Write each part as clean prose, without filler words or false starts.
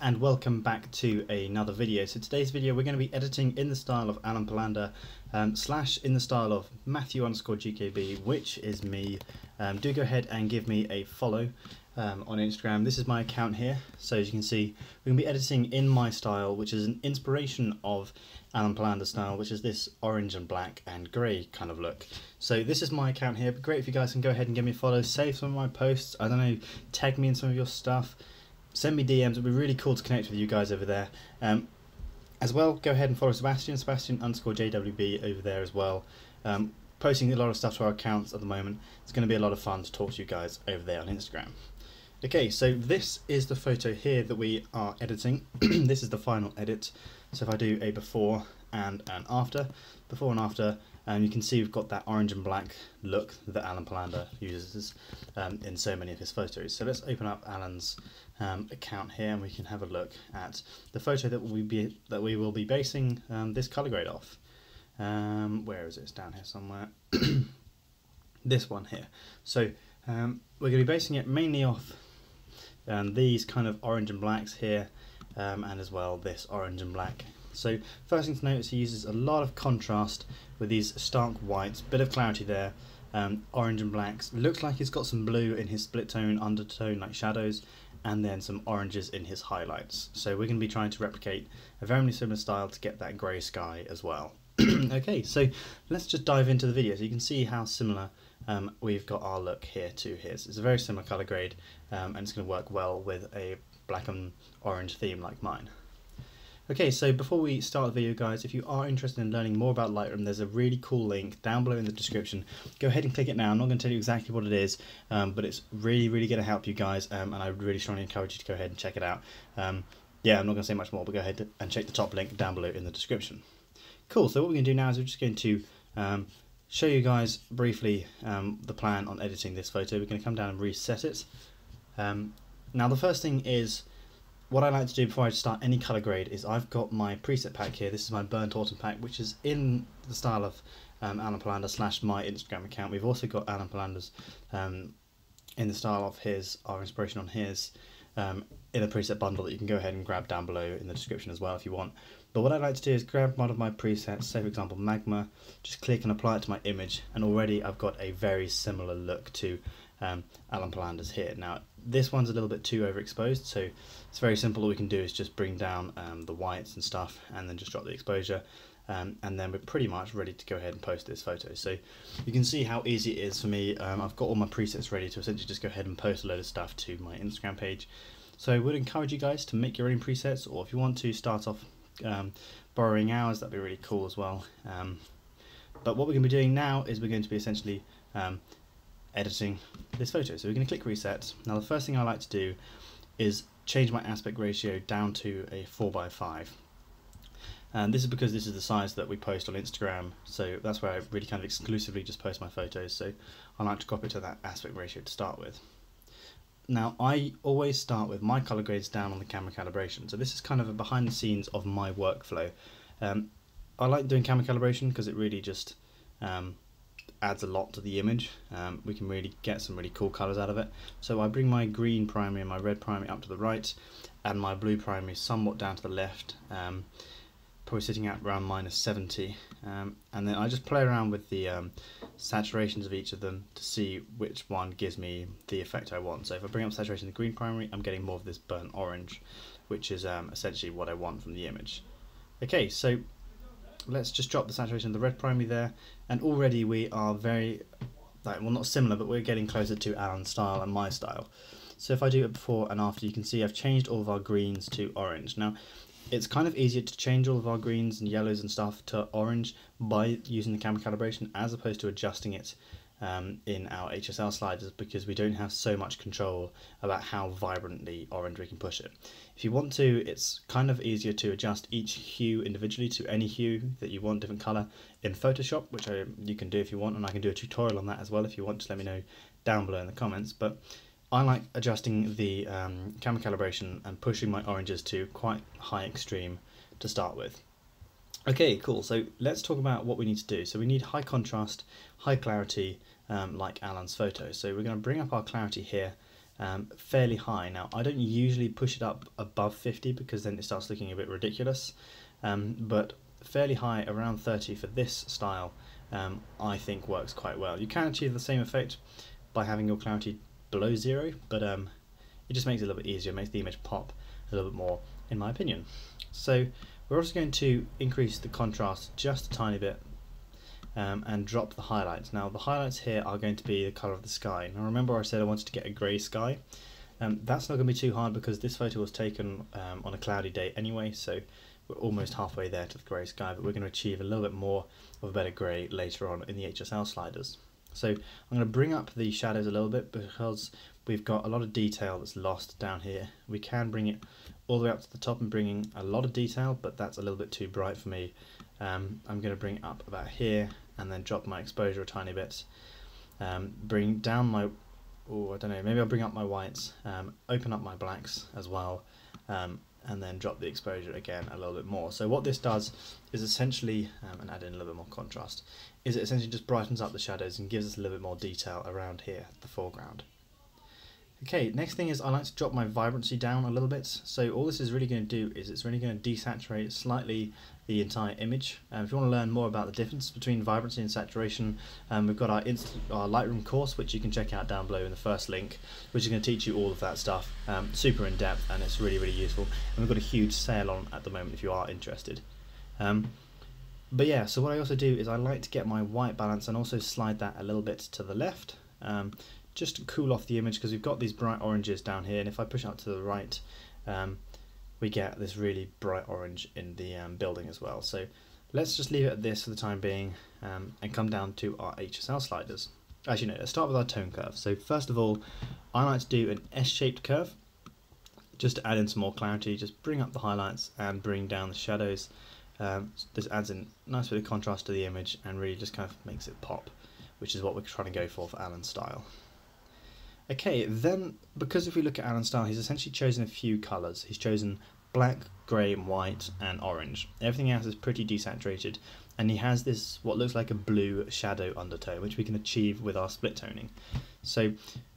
and welcome back to another video. So today's video we're going to be editing in the style of Alen Palander slash in the style of Matthew_GKB, which is me. Do go ahead and give me a follow on Instagram. This is my account here, so as you can see we're going to be editing in my style, which is an inspiration of Alen Palander style, which is this orange and black and grey kind of look. So this is my account here. It'd be great if you guys can go ahead and give me a follow, save some of my posts, I don't know, tag me in some of your stuff, send me DMs. It'd be really cool to connect with you guys over there. As well, go ahead and follow Sebastian_JWB over there as well. Posting a lot of stuff to our accounts at the moment. It's going to be a lot of fun to talk to you guys over there on Instagram. Okay, so this is the photo here that we are editing. This is the final edit. So if I do a before and an after, you can see we've got that orange and black look that Alen Palander uses in so many of his photos. So let's open up Alan's account here, and we can have a look at the photo that we will be basing this color grade off. Where is it? It's down here somewhere. This one here. So we're going to be basing it mainly off these kind of orange and blacks here, and as well this orange and black. So first thing to notice, he uses a lot of contrast with these stark whites, bit of clarity there, orange and blacks. Looks like he's got some blue in his split tone, undertone like shadows, and then some oranges in his highlights. So we're going to be trying to replicate a very similar style to get that grey sky as well. Okay, so let's just dive into the video so you can see how similar we've got our look here to his. It's a very similar colour grade, and it's going to work well with a black and orange theme like mine. Okay, so before we start the video, guys, if you are interested in learning more about Lightroom, there's a really cool link down below in the description. Go ahead and click it now. I'm not going to tell you exactly what it is, but it's really going to help you guys, and I really strongly encourage you to go ahead and check it out. Yeah, I'm not going to say much more, but go ahead and check the top link down below in the description. Cool, so what we're going to do now is we're just going to show you guys briefly the plan on editing this photo. We're going to come down and reset it. Now the first thing is, what I like to do before I start any colour grade is I've got my preset pack here. This is my Burnt Autumn pack, which is in the style of Alen Palander slash my Instagram account. We've also got Alen Palander's in the style of our inspiration on his in a preset bundle that you can go ahead and grab down below in the description as well if you want. But what I like to do is grab one of my presets, say for example Magma, just click and apply it to my image, and already I've got a very similar look to Alen Palander's here. Now this one's a little bit too overexposed, so it's very simple. All we can do is just bring down the whites and stuff, and then just drop the exposure, and then we're pretty much ready to go ahead and post this photo. So you can see how easy it is for me. I've got all my presets ready to essentially just go ahead and post a load of stuff to my Instagram page. So I would encourage you guys to make your own presets, or if you want to start off borrowing ours, that'd be really cool as well. But what we're going to be doing now is we're going to be essentially editing this photo. So we're going to click reset. Now the first thing I like to do is change my aspect ratio down to a 4:5. And this is because this is the size that we post on Instagram, so that's where I really kind of exclusively just post my photos. So I like to crop it to that aspect ratio to start with. Now I always start with my color grades down on the camera calibration. So this is kind of a behind the scenes of my workflow. I like doing camera calibration because it really just adds a lot to the image. We can really get some really cool colors out of it. So I bring my green primary and my red primary up to the right, and my blue primary somewhat down to the left, probably sitting at around -70, and then I just play around with the saturations of each of them to see which one gives me the effect I want. So if I bring up saturation of the green primary, I'm getting more of this burnt orange, which is essentially what I want from the image. Okay, so let's just drop the saturation of the red primary there, and already we are very, well, not similar, but we're getting closer to Alan's style and my style. So if I do it before and after, you can see I've changed all of our greens to orange. Now it's kind of easier to change all of our greens and yellows and stuff to orange by using the camera calibration, as opposed to adjusting it in our HSL sliders, because we don't have so much control about how vibrantly orange we can push it. If you want to, it's kind of easier to adjust each hue individually to any hue that you want, different color, in Photoshop, which you can do if you want, and I can do a tutorial on that as well if you want. To let me know down below in the comments. But I like adjusting the camera calibration and pushing my oranges to quite high extreme to start with. Okay, cool. So let's talk about what we need to do. So we need high contrast, high clarity, like Alan's photo. So we're going to bring up our clarity here, fairly high. Now I don't usually push it up above 50 because then it starts looking a bit ridiculous, but fairly high, around 30 for this style, I think works quite well. You can achieve the same effect by having your clarity below 0, but it just makes it a little bit easier, makes the image pop a little bit more in my opinion. So we're also going to increase the contrast just a tiny bit, and drop the highlights. Now the highlights here are going to be the colour of the sky. Now remember I said I wanted to get a grey sky. That's not going to be too hard because this photo was taken on a cloudy day anyway, so we're almost halfway there to the grey sky, but we're going to achieve a little bit more of a better grey later on in the HSL sliders. So I'm going to bring up the shadows a little bit because we've got a lot of detail that's lost down here. We can bring it all the way up to the top and bring in a lot of detail, but that's a little bit too bright for me. I'm going to bring it up about here and then drop my exposure a tiny bit. Bring down my, I don't know, maybe I'll bring up my whites, open up my blacks as well, and then drop the exposure again a little bit more. So what this does is essentially, and add in a little bit more contrast, is it essentially just brightens up the shadows and gives us a little bit more detail around here, the foreground. Okay, next thing is I like to drop my vibrancy down a little bit. So all this is really going to do is it's really going to desaturate slightly the entire image. If you want to learn more about the difference between vibrancy and saturation, we've got our Lightroom course, which you can check out down below in the first link, which is going to teach you all of that stuff, super in depth, and it's really useful. And we've got a huge sale on at the moment if you are interested. But yeah, so what I also do is I like to get my white balance and also slide that a little bit to the left, just to cool off the image, because we've got these bright oranges down here, and if I push out to the right, we get this really bright orange in the building as well. So let's just leave it at this for the time being, and come down to our HSL sliders. Actually no, let's start with our tone curve. So first of all, I like to do an S-shaped curve, just to add in some more clarity, just bring up the highlights and bring down the shadows. This adds in a nice bit of contrast to the image and really just kind of makes it pop, which is what we're trying to go for Alan's style. Okay, then because if we look at Alan's style, he's essentially chosen a few colours. He's chosen black, grey, white and orange. Everything else is pretty desaturated, and he has this what looks like a blue shadow undertone, which we can achieve with our split toning. So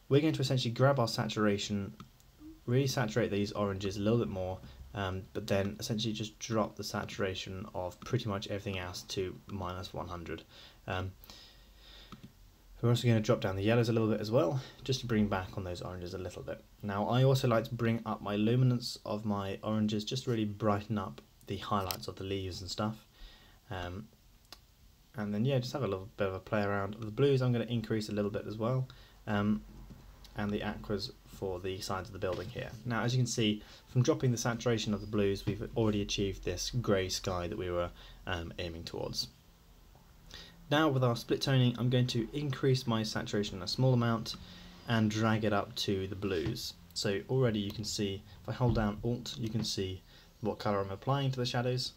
we're going to essentially grab our saturation, really saturate these oranges a little bit more, but then essentially just drop the saturation of pretty much everything else to -100. We're also going to drop down the yellows a little bit as well, just to bring back on those oranges a little bit. Now I also like to bring up my luminance of my oranges, just to really brighten up the highlights of the leaves and stuff. And then yeah, just have a little bit of a play around. The blues I'm going to increase a little bit as well, and the aquas for the sides of the building here. Now as you can see, from dropping the saturation of the blues, we've already achieved this grey sky that we were aiming towards. Now with our split toning, I'm going to increase my saturation a small amount and drag it up to the blues. So already you can see, if I hold down Alt, you can see what colour I'm applying to the shadows.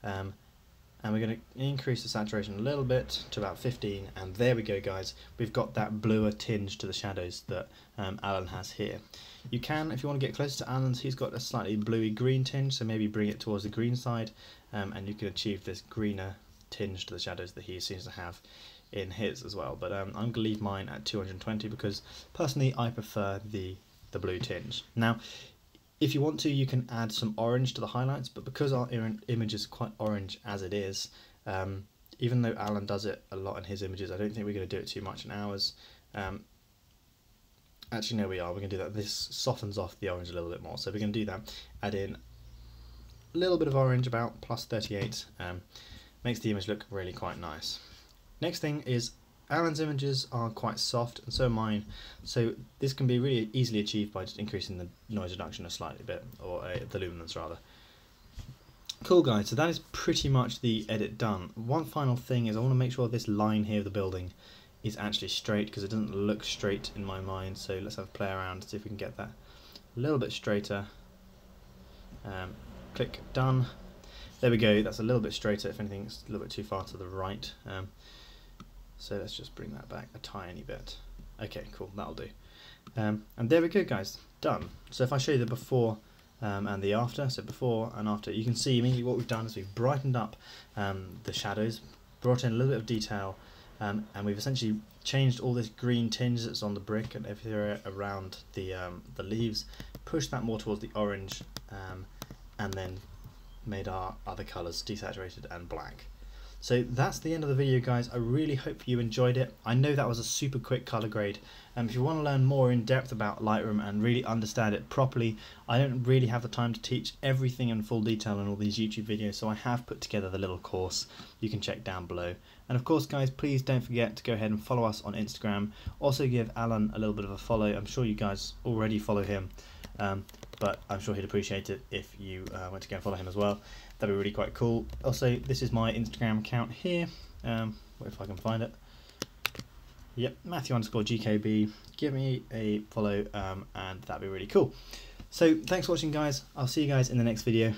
And we're going to increase the saturation a little bit to about 15, and there we go guys, we've got that bluer tinge to the shadows that Alan has here. You can, if you want to get closer to Alan's, he's got a slightly bluey green tinge, so maybe bring it towards the green side, and you can achieve this greener tinge to the shadows that he seems to have in his as well. But I'm going to leave mine at 220 because personally I prefer the blue tinge. Now if you want to, you can add some orange to the highlights, but because our image is quite orange as it is, even though Alan does it a lot in his images, I don't think we're going to do it too much in ours. Actually no, we are, we're going to do that. This softens off the orange a little bit more, so we're going to do that. Add in a little bit of orange, about plus 38, makes the image look really quite nice. Next thing is Alan's images are quite soft, and so are mine, so this can be really easily achieved by just increasing the noise reduction a slightly bit, or the luminance rather. Cool guys, so that is pretty much the edit done. One final thing is I want to make sure this line here of the building is actually straight, because it doesn't look straight in my mind, so let's have a play around, see if we can get that a little bit straighter. Click done. There we go, that's a little bit straighter. If anything, it's a little bit too far to the right. So let's just bring that back a tiny bit. Okay, cool, that'll do. And there we go guys, done. So if I show you the before and the after, so before and after, you can see immediately what we've done is we've brightened up the shadows, brought in a little bit of detail, and we've essentially changed all this green tinge that's on the brick and everywhere around the leaves, pushed that more towards the orange, and then made our other colours desaturated and black. So that's the end of the video, guys. I really hope you enjoyed it. I know that was a super quick colour grade. If you want to learn more in depth about Lightroom and really understand it properly, I don't really have the time to teach everything in full detail in all these YouTube videos, so I have put together the little course you can check down below. And of course, guys, please don't forget to go ahead and follow us on Instagram. Also give Alan a little bit of a follow. I'm sure you guys already follow him, but I'm sure he'd appreciate it if you went to go and follow him as well. That'd be really quite cool. Also, this is my Instagram account here, if I can find it. Yep, Matthew_GKB. Give me a follow, and that'd be really cool. So thanks for watching, guys. I'll see you guys in the next video.